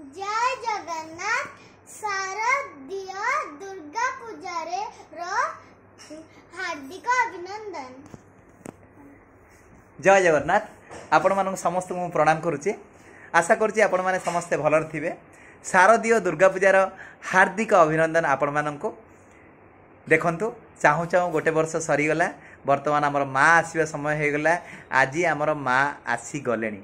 जय जगन्नाथ शारदीय दुर्गा पूजा रे हार्दिक अभिनंदन। जय जगन्नाथ आपण मान समस्त मु प्रणाम करुच्ची। आशा करुच्ची आपण माने समस्ते भलर थिबे। शारदीय दुर्गा पूजार हार्दिक अभिनंदन आपण माननको। देखंतु चाहू चाहू गोटे वर्ष सरीगला, वर्तमान आमर माँ आसवा समय हो गला। आज आमर माँ आसी गलेनी।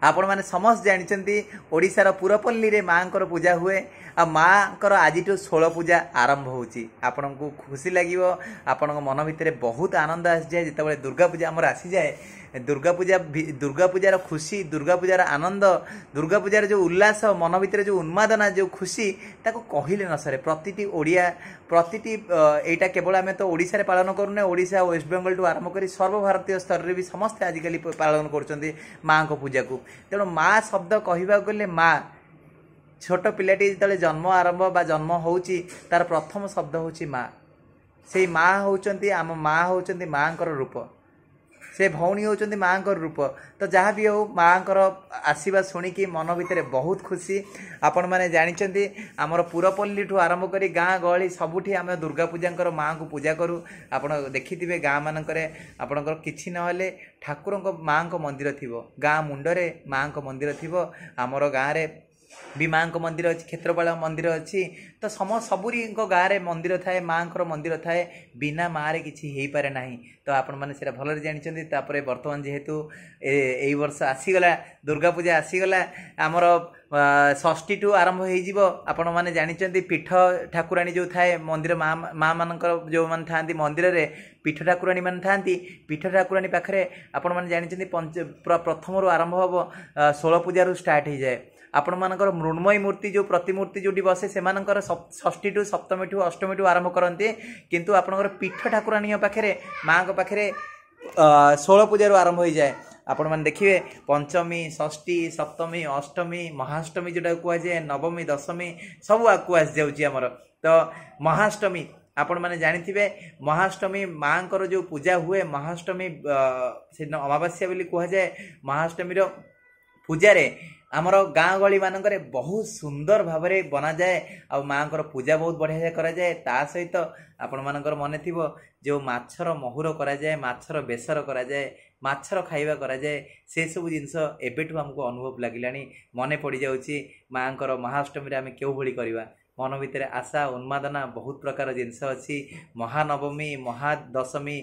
आपण माने समस्त जानिचंती ओडिशार पुरपल्ली रे माँ कर पूजा हुए। आ माँ कर आज 16 पूजा आरंभ होची। आपन को खुशी लागिवो, आपन मन भितर बहुत आनंद आसी जाए जिते दुर्गा पूजा आमर आसी जाए। दुर्गा पूजार खुशी, दुर्गा पूजार आनंद, दुर्गा पूजार जो उल्लास, मन भितर जो उन्मादना, जो खुशी ताको कहिले न सरे। प्रतिटी ओडिया प्रतिटी एटा केवल आम तो ओडिशा रे पालन करूने, ओडिशा वेस्ट बेंगल टू आरंभ करी सर्वभारतीय स्तर रे भी समस्त आजिकली पालन करुचंती माँ को पूजा को। तेणु माँ शब्द कहवा गले माँ, छोट पिलाटी जिते जन्म आरंभ बा जन्म होउची तार प्रथम शब्द होउची माँ। से माँ होउचंती आम माँ होउचंती माँ कर रूप, से भौणी होउचंती माँ कर रूप। तो जहाँ भी हो माँ कर आशीर्वाद शुणिकी मन भितर बहुत खुशी। आपण माने जानिचंती आमर पुरपल्ली ठू आरंभ करी गाँ गहली सबुठी आम दुर्गा पूजा माँ को पूजा करूँ। आपण देखिथिबे गाँ मानकरे आपणकर किछि नहले ठाकुरंक माँ को मंदिर थिबो, गाँ मुंडरे माँ को मंदिर थिबो। आमर गाँ रे भी माँ को मंदिर अच्छी, क्षेत्रपाल मंदिर अच्छी। तो सबुरी गाँव में मंदिर थाए, माँ को मंदिर थाए, बिना माँ रे किछि हेई पारे नाही। तो आपण मैंने से भलरे जानिचंती। तापरे वर्तमान जेहेतु एई वर्ष आसीगला, दुर्गा पूजा आसीगला, आमर षष्ठी टू आरंभ हो। आपण मैंने जानिचंती पीठ ठाकुराणी जो थाए मंदिर माँ मानकर जो मान थांती मंदिर रे पीठ ठाकुराणी मान थांती। पीठ ठाकुराणी पाखरे आपण मैंने जानिचंती प्रथम आरंभ हम 16 पूजा स्टार्ट हो जाए। आपण मानकर मृण्मयी मूर्ति जो प्रतिमूर्ति जो बसे से षष्ठी टू सप्तमी टू अष्टमी टू आरंभ करते, किंतु आपणकर पीठ ठाकुराणी पाखे माँ को पाखे 16 पूजा आरंभ हो जाए। आपण मैंने देखिए पंचमी, षष्ठी, सप्तमी, अष्टमी, महाअष्टमी जोटा कहुए, नवमी, दशमी सब आकु आस जामर। तो महाअष्टमी आपण मैंने जानिथिबे, महाअष्टमी माँ को जो पूजा हुए, महाअष्टमी से अमावास्या बोली कहुए। महाअष्टमी पूजा रे आमर गाँ गली मानक बहुत सुंदर भाव में बना जाए। आ माँ को पूजा बहुत बढ़िया करा जाए। ता सहित आपण मानकर मन थिबो जो माछर महुर करा जाए, माछर बेसर करा जाए, माछर खाइबा करा जाए, से सब जिनस एबेठू हमको अनुभव लागिलानी। मने पड़ी जाउची माँ को महाअष्टमी आम क्यों भली करवा। मन भितर आशा उन्मादना बहुत प्रकार जिनस अच्छी। महानवमी, महादशमी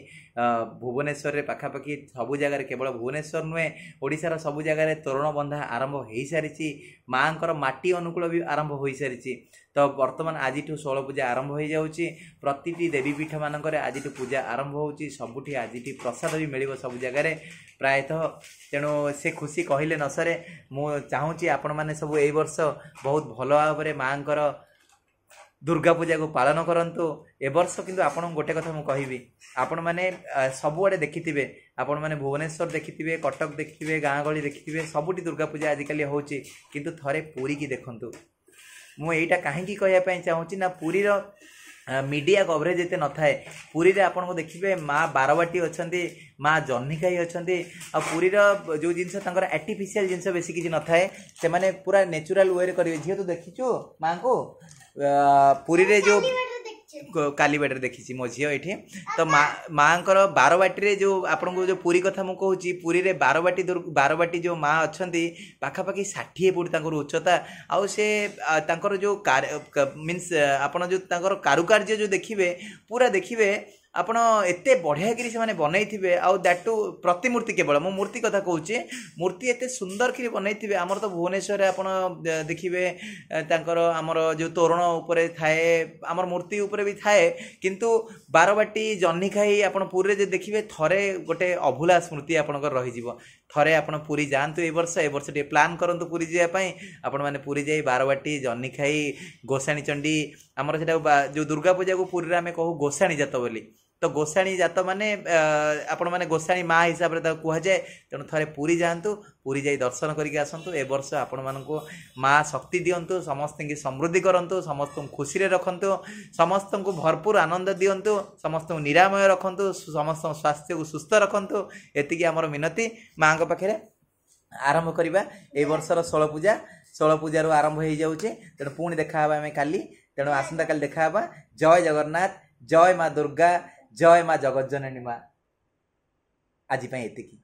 भुवनेश्वर रे पाखापाखि सबु जगार, केवल भुवनेश्वर नुहे ओडिशार सबु जगार तोरण बंधा आरंभ हो सारी। माँ को माटी अनुकूल भी आरंभ हो सारी। तो वर्तमान आज 16 पूजा आरंभ हो जाउची। प्रतिटी देवीपीठ मानक आज पूजा आरंभ होउची। सबुठी आज प्रसाद भी मिलिबो सब जगार प्रायतः। तेणु से खुशी कहले न सरे। मु चाहूँगी आपण माने सब ए वर्ष बहुत भल भाव में माँ को दुर्गा पूजा को पालन करंतु। ए वर्ष किंतु आपण गोटे कथा मु कहिबी, आपण माने सबुआडे देखिथिबे, आपण माने भुवनेश्वर देखिथिबे, कटक देखिथिबे, गाँ गली देखिथिबे, सबुठी दुर्गा पूजा आजिकल होउची। किंतु थरे पुरी की देखंतु। मु एटा काहेकि कहया पई चाहूची ना, पुरीर मीडिया कवरेज एते न थाए। पुरी रे आपण को देखिबे माँ बारवाटी अछंती, माँ जन्हिखाई अछंती। आ पुरीर जो जिनस तांकर आर्टिफिशियल जिनस बेसी किछि न थाए, से माने पूरा नेचुरल वे रे करिवे। झियो तो देखिछु माँ को पुरी रे जो कालीबाटी देखी मो झील ये। तो माँ को बारवाटी जो आपन को जो पुरी कथा मुझे कहूँ, पुरी रे बारवाटी जो माँ अच्छा पाखापाखि 60 फुट उच्चता। आउ से जो मीन्स आपड़ जो कारुकार्य जो देखिए पूरा देखिए आपण एते बढ़िया करी से माने बनई थिबे। आउ दैट टू प्रतिमूर्ति, केवल मो मूर्ति कथा कहूची, मूर्ति एते सुंदर करी बनई थिबे। आमर तो भुवनेश्वर रे आपण देखिबे तांकर आमर जो तोरण ऊपर थाए, आमर मूर्ति ऊपर भी थाए। किंतु बारवाटी जन्हिखाई आपण पुरी रे देखिबे थरे गोटे अभुला स्मृति आपणकर रही जिवो। थरे आपण पुरी जानतु ए वर्ष टे प्लान करंतु पुरी जिया पई। आपण माने पुरी जाई बारवाटी जन्हिखाई गोसाणी चंडी, आमर सेटा जो दुर्गा पूजा को पुरी रे आमे कहू गोसाणी जात बोली। तो गोसाणी जात माने आपण माने गोसाणी माँ हिसाब से कह जाए। तेणु थरे पुरी जातु, पुरी जाई दर्शन करके आसतु। ए वर्ष आपण मानकु माँ शक्ति दियंतु, समस्त की समृद्धि करंतु, समस्त खुशी रे रखंतु, समस्त को भरपूर आनंद दियंतु, समस्त निरामय रखंतु, समस्त स्वास्थ्य को सुस्थ रखंतु। एतिकी आमर मिनती माँ को पाखे आरंभ करवा ए वर्षर 16 पूजा ଷୋଳ ପୂଜାରୁ ଆରମ୍ଭ ହେଇଯାଉଛି। ତେଣୁ ପୁଣି ଦେଖା ହେବା ଆମେ କାଲି। ତେଣୁ ଆସନ୍ତା କାଲି ଦେଖା ହେବା। ଜୟ ଜଗନ୍ନାଥ, ଜୟ ମା ଦୁର୍ଗା, ଜୟ ମା ଜଗଜ୍ଜନନୀ ମା। ଆଜି ପାଇଁ ଏତିକି।